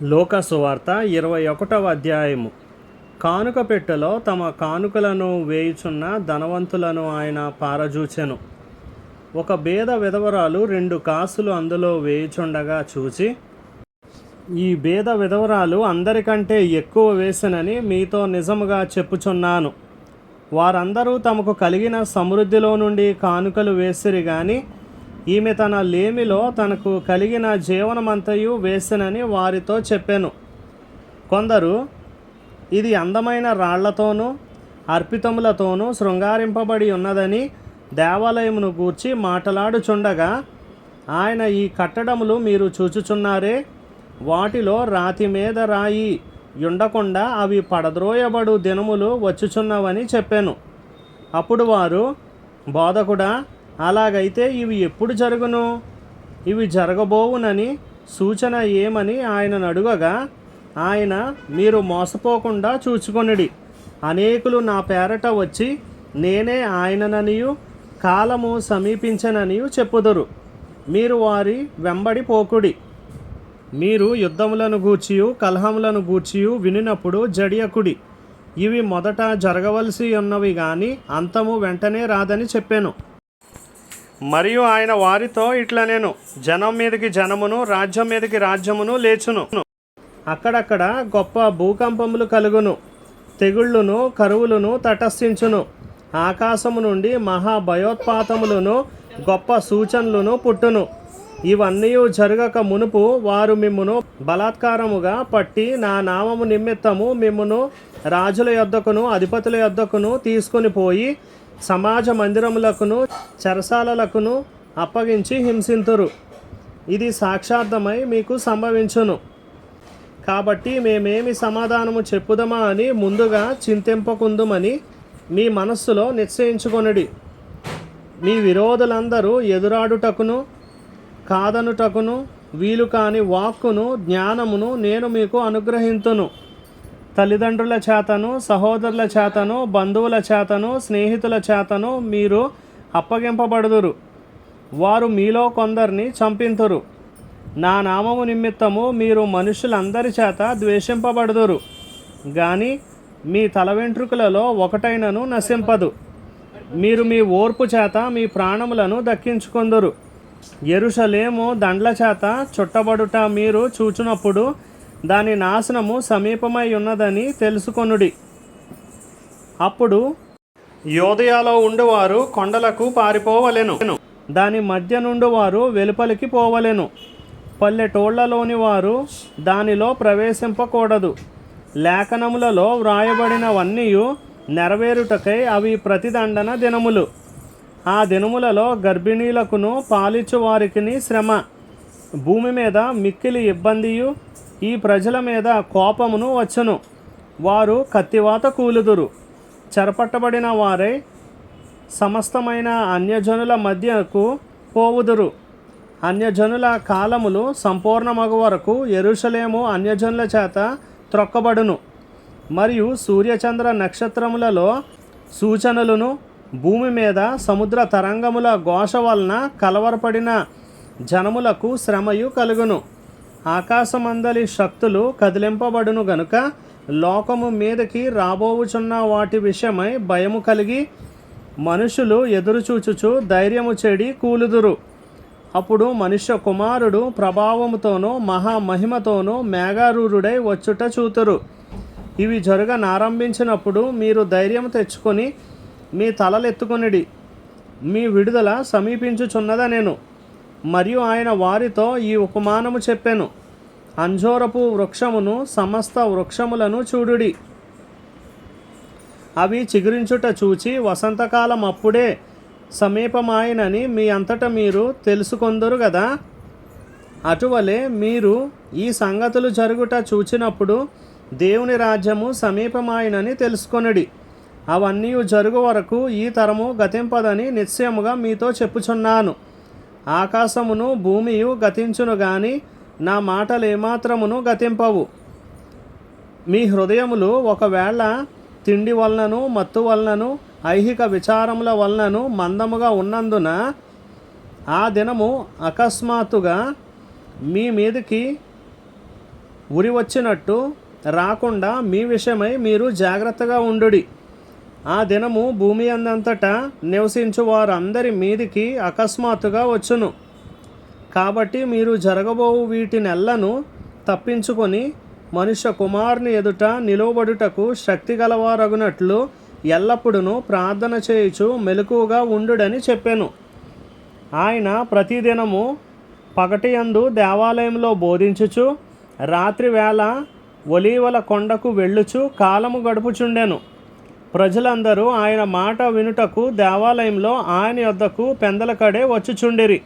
లోక సువార్త 21వ అధ్యాయము. కానుక పెట్టెలో తమ కానుకలను వేయుచున్న ధనవంతులను ఆయన పారజూచెను. ఒక బేద విధవరాలు 2 కాసులు అందులో వేయుచుండగా చూచి, ఈ బేద విధవరాలు అందరికంటే ఎక్కువ వేసినని మీతో నిజముగా చెప్పుచున్నాను. వారందరూ తమకు కలిగిన సమృద్ధిలో నుండి కానుకలు వేసిరి గాని ఈమె తన లేమిలో తనకు కలిగిన జీవనమంతయు వేసినని వారితో చెప్పెను. కొందరు, ఇది అందమైన రాళ్లతోనూ అర్పితములతోనూ శృంగారింపబడి ఉన్నదని దేవాలయమును గూర్చి మాటలాడుచుండగా, ఆయన ఈ కట్టడములు మీరు చూచుచున్నారే, వాటిలో రాతి మీద రాయి ఉండకుండా అవి పడద్రోయబడు దినములు వచ్చుచున్నవని చెప్పెను. అప్పుడు వారు, బోధకుడా, అలాగైతే ఇవి ఎప్పుడు జరుగును? ఇవి జరగబోవునని సూచన ఏమని ఆయనను అడుగగా, ఆయన, మీరు మోసపోకుండా చూచుకొనిడి. అనేకులు నా పేరట వచ్చి నేనే ఆయనననియు కాలము సమీపించననియు చెప్పుదురు. మీరు వారి వెంబడి పోకుడి. మీరు యుద్ధములను గూర్చియు కలహములను గూర్చియు వినినప్పుడు జడియకుడి. ఇవి మొదట జరగవలసి ఉన్నవి గాని అంతము వెంటనే రాదని చెప్పాను. మరియు ఆయన వారితో ఇట్లనెను, జనం మీదకి జనమును, రాజ్యం మీదకి రాజ్యమును లేచును. అక్కడక్కడ గొప్ప భూకంపములు కలుగును, తెగుళ్ళును కరువులను తటస్థించును. ఆకాశము నుండి మహాభయోత్పాతములను గొప్ప సూచనలను పుట్టును. ఇవన్నీ జరగక మునుపు వారు మిమ్మును బలాత్కారముగా పట్టి నా నామము నిమిత్తము మిమ్మును రాజుల యొద్దకును అధిపతుల యొద్దకును తీసుకొని పోయి సమాజ మందిరములకును చెరసాలలకును అప్పగించి హింసింతురు. ఇది సాక్షార్థమై మీకు సంభవించును. కాబట్టి మేమేమి సమాధానము చెప్పుదమా అని ముందుగా చింతింపకుందుమని మీ మనస్సులో నిశ్చయించుకొనుడి. మీ విరోధులందరూ ఎదురాడుటకును కాదనుటకును వీలు కాని వాక్కును జ్ఞానమును నేను మీకు అనుగ్రహింతును. తల్లిదండ్రుల చేతను, సహోదరుల చేతను, బంధువుల చేతను, స్నేహితుల చేతను మీరు అప్పగింపబడుదురు. వారు మీలో కొందరిని చంపింతురు. నా నామము నిమిత్తము మీరు మనుషులందరి చేత ద్వేషింపబడుదురు. గాని మీ తల వెంట్రుకలలో ఒకటైనను నశింపదు. మీరు మీ ఓర్పు చేత మీ ప్రాణములను దక్కించుకొందురు. యెరూషలేము దండ్ల చేత చుట్టబడుట మీరు చూచునప్పుడు దాని నాశనము సమీపమై ఉన్నదని తెలుసుకొనుడి. అప్పుడు యోదయలో ఉండువారు కొండలకు పారిపోవలెను, దాని మధ్య నుండి వారు వెలుపలికి పోవలెను. పల్లెటూళ్లలోని వారు దానిలో ప్రవేశింపకూడదు. లేఖనములలో వ్రాయబడినవన్నీ నెరవేరుటకై అవి ప్రతిదండన దినములు. ఆ దినములలో గర్భిణీలకును పాలిచ్చు వారికిని శ్రమ, భూమి మీద మిక్కిలి ఇబ్బందియు ఈ ప్రజల మీద కోపమును వచ్చును. వారు కత్తివాత కూలుదురు. చెరపట్టబడిన వారై సమస్తమైన అన్యజనుల మధ్యకు పోవుదురు. అన్యజనుల కాలములు సంపూర్ణమగు వరకు యెరూషలేము అన్యజనుల చేత త్రొక్కబడును. మరియు సూర్యచంద్ర నక్షత్రములలో సూచనలను, భూమి మీద సముద్ర తరంగముల ఘోష వలన కలవరపడిన జనములకు శ్రమయు కలుగును. ఆకాశమందలి శక్తులు కదిలింపబడును గనుక లోకము మీదకి రాబోవుచున్న వాటి విషయమై భయము కలిగి మనుషులు ఎదురుచూచుచు ధైర్యము చెడి కూలుదురు. అప్పుడు మనుష్య కుమారుడు ప్రభావముతోనూ మహామహిమతోనూ మేఘారూఢుడై వచ్చుట చూతురు. ఇవి జరగనారంభించినప్పుడు మీరు ధైర్యం తెచ్చుకొని మీ తలలెత్తుకొనిడి. మీ విడుదల సమీపించుచున్నదనెను. మరియు ఆయన వారితో ఈ ఉపమానము చెప్పెను. అంజూరపు వృక్షమును సమస్త వృక్షములను చూడుడి. అవి చిగురించుట చూచి వసంతకాలం అప్పుడే సమీపమాయనని మీ అంతట మీరు తెలుసుకొందురు గదా. అటువలే మీరు ఈ సంగతులు జరుగుట చూచినప్పుడు దేవుని రాజ్యము సమీపమాయనని తెలుసుకొనుడి. అవన్నీ జరుగు వరకు ఈ తరము గతింపదని నిశ్చయముగా మీతో చెప్పుచున్నాను. ఆకాశమును భూమియు గతించును గాని నా మాటలు ఏమాత్రమును గతింపవు. మీ హృదయములు ఒకవేళ తిండి వలనను మత్తు వలనను ఐహిక విచారముల వలనను మందముగా ఉన్నందున ఆ దినము అకస్మాత్తుగా మీ మీదకి ఉరి వచ్చినట్టు రాకుండా మీ విషయమై మీరు జాగ్రత్తగా ఉండుడి. ఆ దినము భూమి అందంతటా నివసించు వారందరి మీదికి అకస్మాత్తుగా వచ్చును. కాబట్టి మీరు జరగబోవు వీటినెల్లను తప్పించుకొని మనుష్య కుమారుని ఎదుట నిలువబడుటకు శక్తి గలవారగునట్లు ఎల్లప్పుడూ ప్రార్థన చేయుచు మెలకువగా ఉండుడని చెప్పాను. ఆయన ప్రతిదినము పగటియందు దేవాలయంలో బోధించుచు రాత్రి వేళ ఒలీవల కొండకు వెళ్ళుచు కాలము గడుపుచుండెను. ప్రజలందరూ ఆయన మాట వినుటకు దేవాలయంలో ఆయన యొద్దకు పెందలకడే వచ్చుచుండిరి.